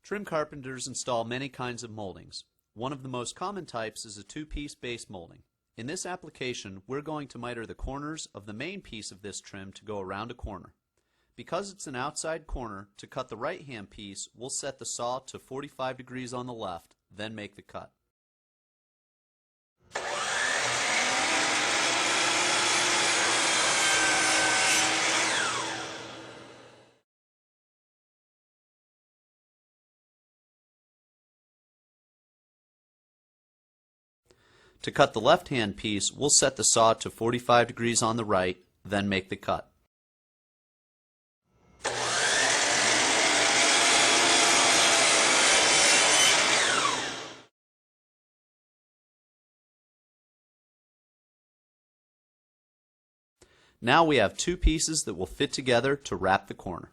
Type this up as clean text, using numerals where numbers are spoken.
Trim carpenters install many kinds of moldings. One of the most common types is a two-piece base molding. In this application, we're going to miter the corners of the main piece of this trim to go around a corner. Because it's an outside corner, to cut the right-hand piece, we'll set the saw to 45 degrees on the left, then make the cut. To cut the left-hand piece, we'll set the saw to 45 degrees on the right, then make the cut. Now we have two pieces that will fit together to wrap the corner.